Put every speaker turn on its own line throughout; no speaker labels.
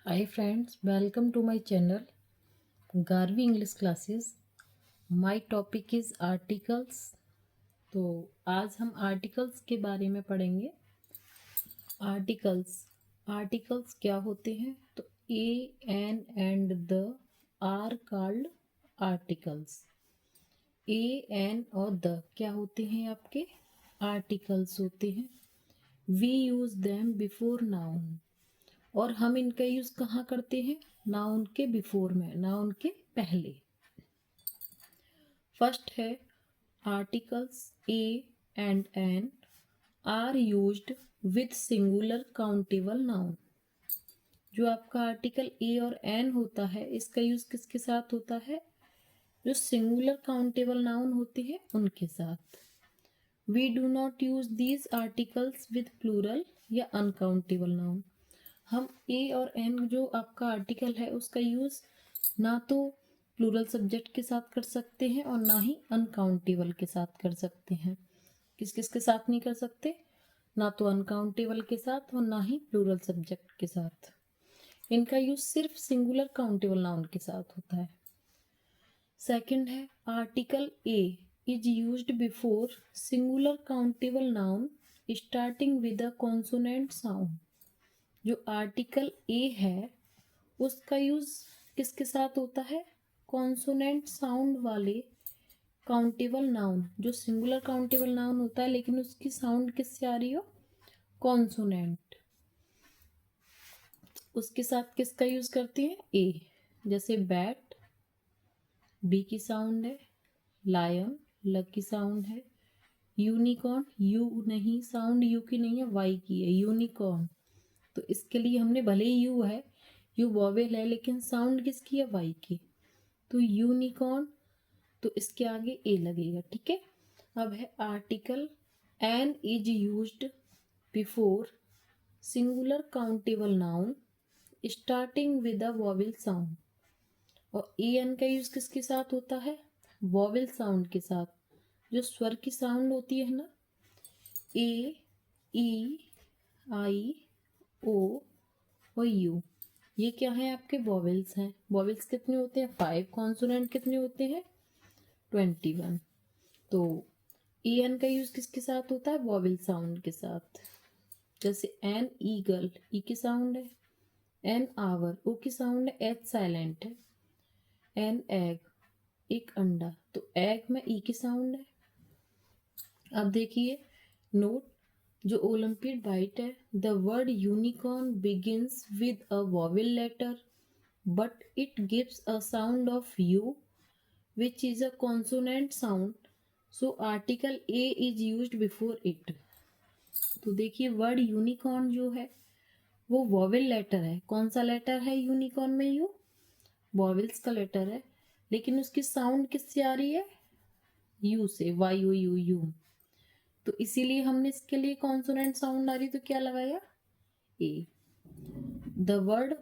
Hi friends, welcome to my channel Garvi English Classes. My topic is articles. तो आज हम articles के बारे में पढ़ेंगे। आर्टिकल्स आर्टिकल्स क्या होते हैं? तो a an and the are called articles. A an और द क्या होते हैं? आपके आर्टिकल्स होते हैं। We use them before noun, और हम इनका यूज कहाँ करते हैं? नाउन के बिफोर में, नाउन के पहले। फर्स्ट है articles a and an are used with singular countable noun. जो आपका आर्टिकल ए और एन होता है, इसका यूज किसके साथ होता है? जो सिंगुलर काउंटेबल नाउन होती है उनके साथ। We do not use these articles with plural या अनकाउंटेबल नाउन। हम ए और एन जो आपका आर्टिकल है उसका यूज ना तो प्लूरल सब्जेक्ट के साथ कर सकते हैं और ना ही अनकाउंटेबल के साथ कर सकते हैं। किस किस के साथ नहीं कर सकते? ना तो अनकाउंटेबल के साथ और ना ही प्लूरल सब्जेक्ट के साथ। इनका यूज सिर्फ सिंगुलर काउंटेबल नाउन के साथ होता है। सेकंड है article a is used before singular countable noun starting with a consonant sound. जो आर्टिकल ए है उसका यूज किसके साथ होता है? कॉन्सोनेंट साउंड वाले काउंटेबल नाउन। जो सिंगुलर काउंटेबल नाउन होता है लेकिन उसकी साउंड किससे आ रही हो? कॉन्सोनेंट। उसके साथ किसका यूज करते हैं? ए। जैसे बैट, बी की साउंड है। लायन, ल की साउंड है। यूनिकॉर्न, यू नहीं, साउंड यू की नहीं है, वाई की है, यूनिकॉर्न। तो इसके लिए हमने भले ही यू है, यू वॉवेल है, लेकिन साउंड किसकी है? वाई की। तो यूनिकॉर्न, तो इसके आगे ए लगेगा। ठीक है। अब है article an is used before singular countable noun starting with a vowel sound. और ए एन का यूज किसके साथ होता है? वॉवेल साउंड के साथ। जो स्वर की साउंड होती है ना, ए, ई, आई, ओ और यू, ये क्या है? आपके वॉवेल्स हैं। वॉवेल्स कितने होते हैं? 5। कॉन्सोनेंट कितने होते हैं? 21। तो ए एन का यूज किसके साथ होता है? वॉवेल साउंड के साथ। जैसे एन ईगल, ई की साउंड है। एन आवर, ओ की साउंड है, एच साइलेंट है। एन एग, एक अंडा, तो एग में ई की साउंड है। अब देखिए नोट, जो ओलंपियड बाइट है, the word unicorn begins with a vowel letter but it gives a sound of U which is a consonant sound, so article a is used before it। तो देखिए word unicorn जो है वो vowel letter है। कौन सा letter है unicorn में? यू, वॉवेल्स का लेटर है, लेकिन उसकी साउंड किससे आ रही है? यू से, वाई ओ यू, यू। तो इसीलिए हमने इसके लिए कॉन्सोनेंट साउंड आ रही तो क्या लगाया? A. The word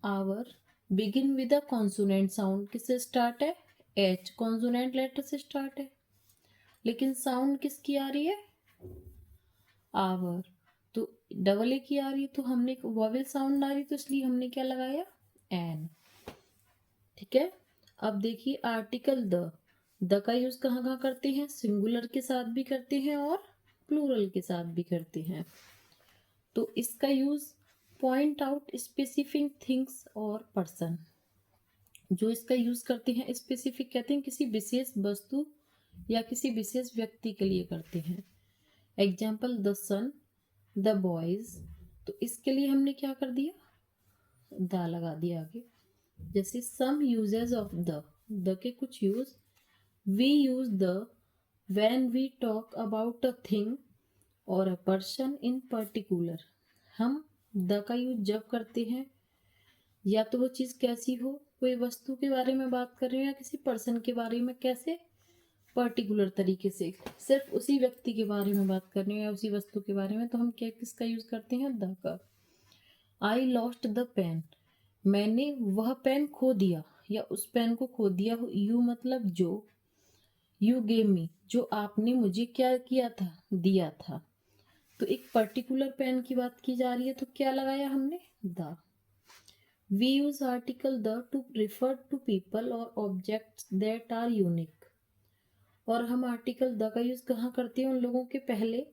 hour begin with a consonant sound, किससे स्टार्ट है? एच, कॉन्सोनेंट लेटर से स्टार्ट है, लेकिन साउंड किसकी आ रही है? आवर। तो डबल ए की आ रही है, तो हमने वॉवेल साउंड आ रही, तो इसलिए हमने क्या लगाया? एन। ठीक है। अब देखिए आर्टिकल द का यूज कहाँ कहाँ करते हैं? सिंगुलर के साथ भी करते हैं और प्लूरल के साथ भी करते हैं। तो इसका use point out specific things और पर्सन। जो इसका यूज करते हैं स्पेसिफिक, कहते हैं किसी विशेष वस्तु या किसी विशेष व्यक्ति के लिए करते हैं। Example the sun, the boys. तो इसके लिए हमने क्या कर दिया? द लगा दिया आगे। जैसे सम यूजेस ऑफ द के कुछ use, we use the when we talk about a thing और अ पर्सन इन पर्टिकुलर। हम द का यूज जब करते हैं या तो वो चीज़ कैसी हो, कोई वस्तु के बारे में बात कर रहे हो या किसी पर्सन के बारे में, कैसे? पर्टिकुलर तरीके से, सिर्फ उसी व्यक्ति के बारे में बात करनी है या उसी वस्तु के बारे में, तो हम क्या किसका यूज करते हैं? द का। आई लॉस्ट द पेन, मैंने वह पेन खो दिया या उस पेन को खो दिया। यू मतलब जो, यू गेव मी, जो आपने मुझे क्या किया था? दिया था। तो एक पर्टिकुलर पेन की बात की जा रही है, तो क्या लगाया हमने? The. We use article the to refer to people और ऑब्जेक्ट्स दैट आर यूनिक। और हम आर्टिकल द का यूज कहाँ करते हैं? उन लोगों के पहले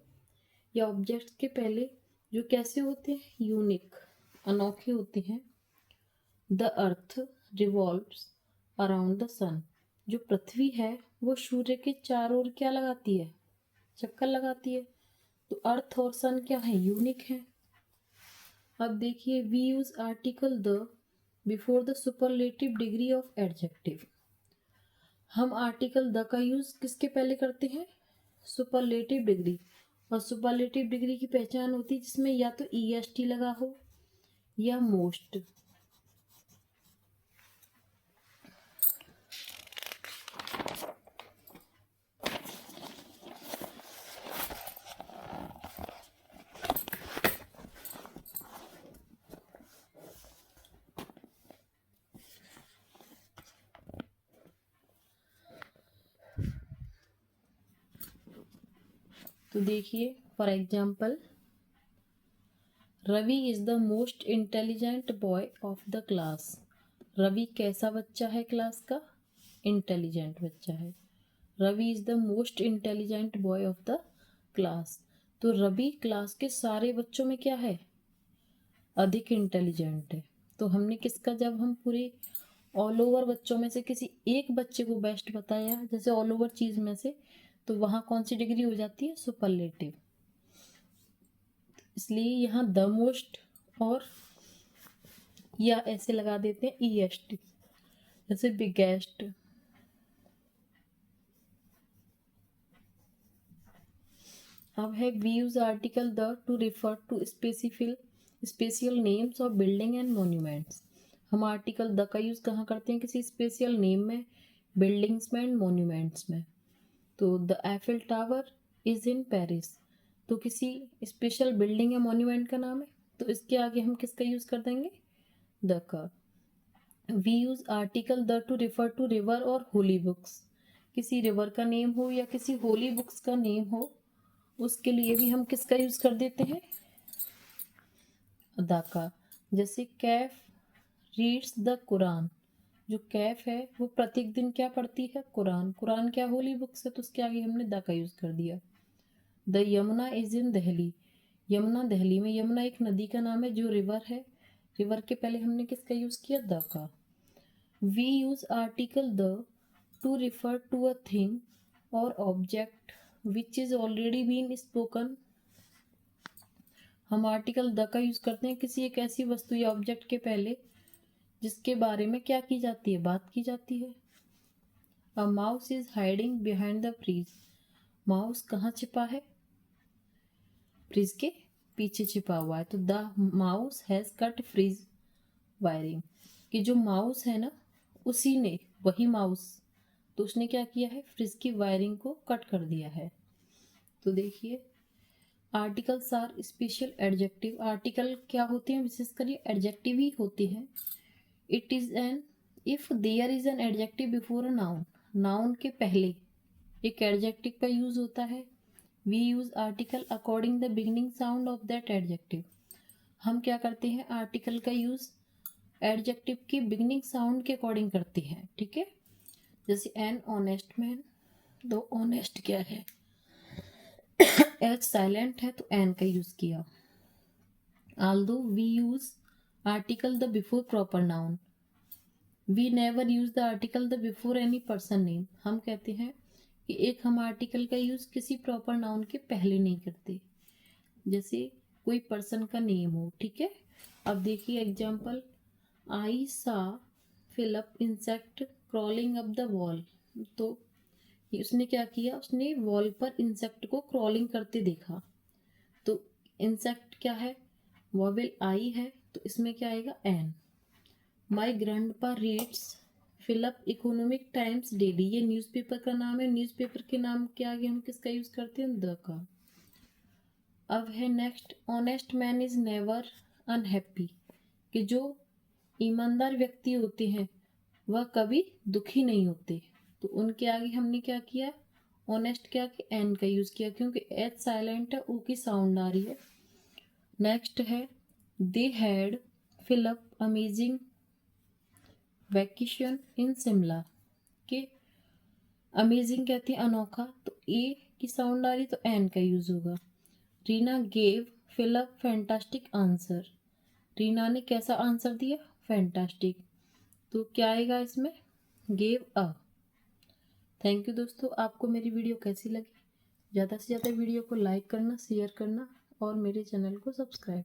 या ऑब्जेक्ट्स के पहले जो कैसे होते हैं? यूनिक, अनोखे होते हैं। The earth revolves around the sun. जो पृथ्वी है वो सूर्य के चारों ओर क्या लगाती है? चक्कर लगाती है। तो अर्थ और सन क्या है? यूनिक है। अब देखिए, we use article the before the superlative degree of adjective. हम आर्टिकल द का यूज किसके पहले करते हैं? Superlative degree. और सुपरलेटिव डिग्री की पहचान होती है जिसमें या तो EST लगा हो या मोस्ट। तो देखिए, for example, Ravi is the most intelligent boy of the class. Ravi कैसा बच्चा है क्लास का? इंटेलिजेंट बच्चा है। Ravi is the most intelligent boy of the class. तो रवि क्लास के सारे बच्चों में क्या है? अधिक इंटेलिजेंट है। तो हमने किसका, जब हम पूरे ऑल ओवर बच्चों में से किसी एक बच्चे को बेस्ट बताया, जैसे ऑल ओवर चीज में से, तो वहां कौन सी डिग्री हो जाती है? सुपरलेटिव। इसलिए यहाँ द मोस्ट और या ऐसे लगा देते हैं EST, जैसे बिगेस्ट। अब है we use article the to refer to special names of building and monuments. हम आर्टिकल द का यूज कहाँ करते हैं? किसी स्पेशल नेम में, बिल्डिंग्स में एंड मोन्यूमेंट्स में। तो the Eiffel Tower is in Paris. तो किसी स्पेशल बिल्डिंग या मॉन्यूमेंट का नाम है, तो इसके आगे हम किसका यूज कर देंगे? द का। We use article the to refer to river और होली बुक्स। किसी रिवर का नेम हो या किसी होली बुक्स का नेम हो, उसके लिए भी हम किसका यूज कर देते हैं? द का। जैसे कैफ रीड्स द कुरान। जो कैफ है वो प्रत्येक दिन क्या पढ़ती है? कुरान। कुरान क्या होली बुक्स है, तो उसके आगे हमने द का यूज कर दिया। The Yamuna is in Delhi. Yamuna Delhi में, यमुना एक नदी का नाम है जो रिवर है। रिवर के पहले हमने किसका यूज किया? द का। We use article the to refer to a thing और object which is already been spoken. हम आर्टिकल द का यूज करते हैं किसी एक ऐसी वस्तु या ऑब्जेक्ट के पहले जिसके बारे में क्या की जाती है? बात की जाती है। A mouse is hiding behind the fridge. Mouse कहाँ छिपा है? फ्रिज के पीछे छिपा हुआ है। तो the mouse has cut fridge wiring. कि जो माउस है ना, उसी ने, वही माउस, तो उसने क्या किया है? फ्रिज की वायरिंग को कट कर दिया है। तो देखिए, articles are special adjective. Article क्या होते हैं? विशेषकर ये एडजेक्टिव ही होते हैं। It is an if there is an adjective before a noun. Noun के पहले एक एडजेक्टिव का यूज होता है। We use article according the beginning sound of that adjective. हम क्या करते हैं? आर्टिकल का यूज एडजेक्टिव की बिगिनिंग साउंड के अकॉर्डिंग करते हैं। ठीक है, जैसे एन ऑनेस्ट मैन। तो ऑनेस्ट क्या है? एच साइलेंट है तो एन का यूज किया। Although we use article the before proper noun, we never use the article the before any person name. हम कहते हैं कि एक हम आर्टिकल का यूज किसी प्रॉपर नाउन के पहले नहीं करते, जैसे कोई पर्सन का नेम हो। ठीक है, अब देखिए एग्जाम्पल, आई सा fill up insect crawling up the wall. तो उसने क्या किया? उसने वॉल पर इंसेक्ट को क्रॉलिंग करते देखा। तो इंसेक्ट क्या है? वॉवेल आई है, तो इसमें क्या आएगा? एन। माई ग्रैंडपा रीड्स फिलअप इकोनॉमिक टाइम्स डेली। ये न्यूज़पेपर का नाम है। न्यूज़पेपर के नाम के आगे हम किसका यूज करते हैं? द का। अब है next, honest man is never unhappy. कि जो ईमानदार व्यक्ति होते हैं वह कभी दुखी नहीं होते। तो उनके आगे हमने क्या किया? ऑनेस्ट क्या कि एन का यूज किया, क्योंकि एच साइलेंट है, ओ की साउंड आ रही है। नेक्स्ट है they had fill up amazing vacation in Shimla. के अमेजिंग कहती है अनोखा, तो ए की साउंड आ रही तो एन का यूज होगा। Reena gave fill up fantastic answer. Reena ने कैसा आंसर दिया? फैंटास्टिक। तो क्या आएगा इसमें? Gave a. थैंक यू दोस्तों, आपको मेरी वीडियो कैसी लगी? ज़्यादा से ज़्यादा वीडियो को लाइक करना, शेयर करना और मेरे चैनल को सब्सक्राइब